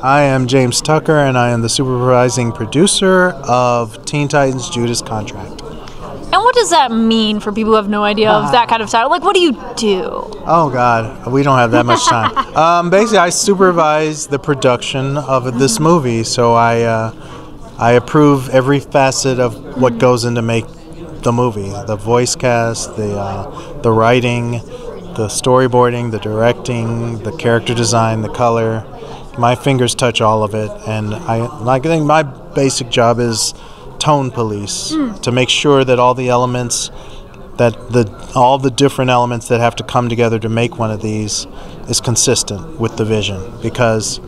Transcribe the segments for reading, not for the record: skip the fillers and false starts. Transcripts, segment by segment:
I am James Tucker, and I am the supervising producer of Teen Titans Judas Contract. And what does that mean for people who have no idea of that kind of title? Like, what do you do? Oh, God, we don't have that much time. Basically, I supervise the production of this movie, so I approve every facet of what goes into make the movie. The voice cast, the writing, the storyboarding, the directing, the character design, the color. My fingers touch all of it, and I think my basic job is tone police, to make sure that all the elements, all the different elements that have to come together to make one of these is consistent with the vision. Because,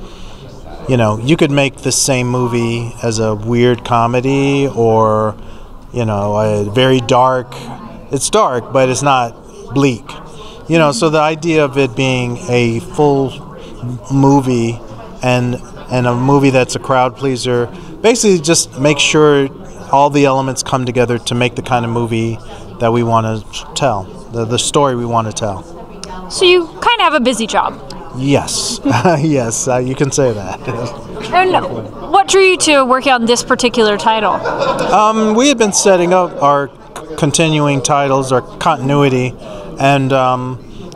you know, you could make the same movie as a weird comedy or, you know, a very dark. It's dark, but it's not bleak. You know, so the idea of it being a full movie and a movie that's a crowd pleaser, basically just make sure all the elements come together to make the kind of movie that we want to tell, the story we want to tell. So you kind of have a busy job. Yes, yes, you can say that. And what drew you to working on this particular title? We had been setting up our continuing titles, our continuity, and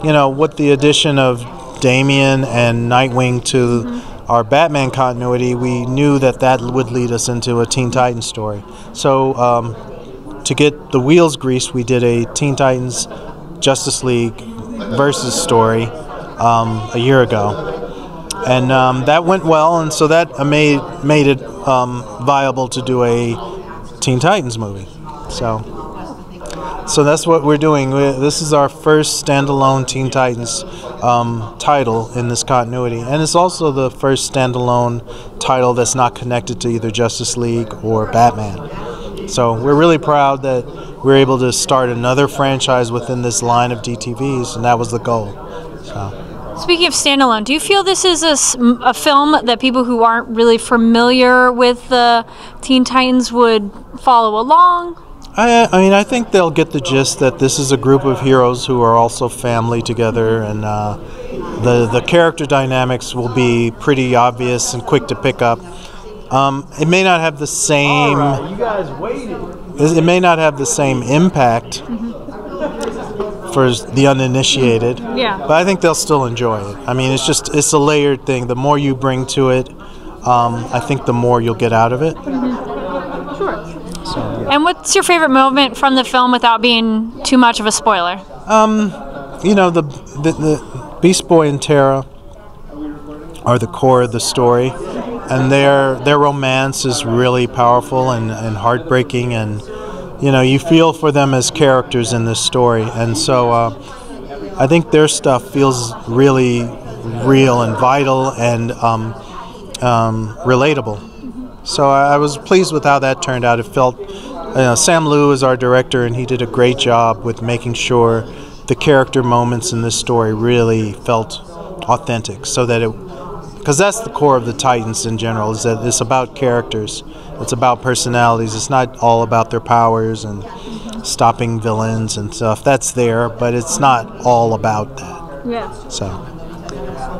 you know, with the addition of Damian and Nightwing to our Batman continuity, we knew that would lead us into a Teen Titans story. So to get the wheels greased, we did a Teen Titans Justice League versus story a year ago, and that went well, and so that made it viable to do a Teen Titans movie. So that's what we're doing. This is our first standalone Teen Titans title in this continuity, and it's also the first standalone title that's not connected to either Justice League or Batman. So we're really proud that we're able to start another franchise within this line of DTVs, and that was the goal. So. Speaking of standalone, do you feel this is a film that people who aren't really familiar with the Teen Titans would follow along? I mean, I think they'll get the gist that this is a group of heroes who are also family together, and the character dynamics will be pretty obvious and quick to pick up. It may not have the same. You guys waited. It may not have the same impact for the uninitiated. Yeah. But I think they'll still enjoy it. I mean, it's a layered thing. The more you bring to it, I think the more you'll get out of it. Sure. So, yeah. And what's your favorite moment from the film without being too much of a spoiler? You know, the Beast Boy and Tara are the core of the story, and their romance is really powerful and heartbreaking, and you know, you feel for them as characters in this story, and so I think their stuff feels really real and vital and relatable. So I was pleased with how that turned out. It felt, Sam Liu is our director, and he did a great job with making sure the character moments in this story really felt authentic, so that because that's the core of the Titans in general, is that it's about characters, it's about personalities, it's not all about their powers and stopping villains and stuff. That's there, but it's not all about that. Yeah. So.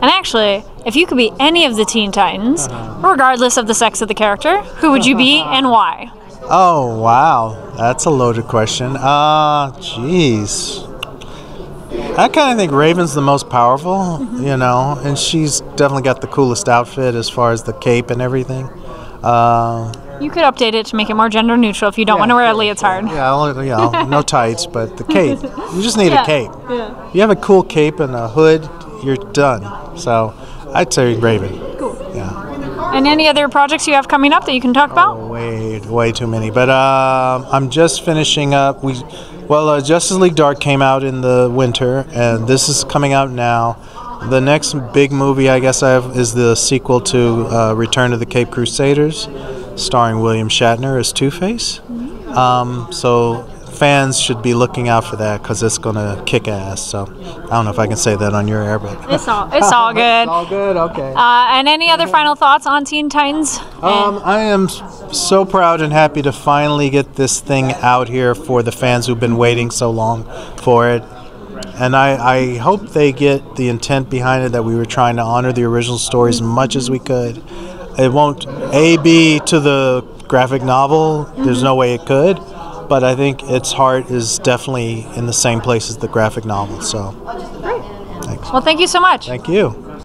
And actually, if you could be any of the Teen Titans, regardless of the sex of the character, who would you be and why? Oh, wow. That's a loaded question. Jeez. I kind of think Raven's the most powerful, you know, and she's definitely got the coolest outfit as far as the cape and everything. You could update it to make it more gender neutral if you don't want to wear a leotard. Yeah, no tights, but the cape. You just need a cape. Yeah. If you have a cool cape and a hood, you're done. So I'd say Raven. Cool. Yeah. And any other projects you have coming up that you can talk about? Way too many. But I'm just finishing up. Justice League Dark came out in the winter, and this is coming out now. The next big movie I guess I have is the sequel to Return of the Cape Crusaders, starring William Shatner as Two-Face. So fans should be looking out for that because it's going to kick ass. So I don't know if I can say that on your air, but it's all good. It's all good. Okay. And any other final thoughts on Teen Titans? I am so proud and happy to finally get this thing out here for the fans who've been waiting so long for it. And I hope they get the intent behind it, that we were trying to honor the original story as much as we could. It won't be to the graphic novel. There's no way it could. But I think its heart is definitely in the same place as the graphic novel. So, Well, thank you so much. Thank you.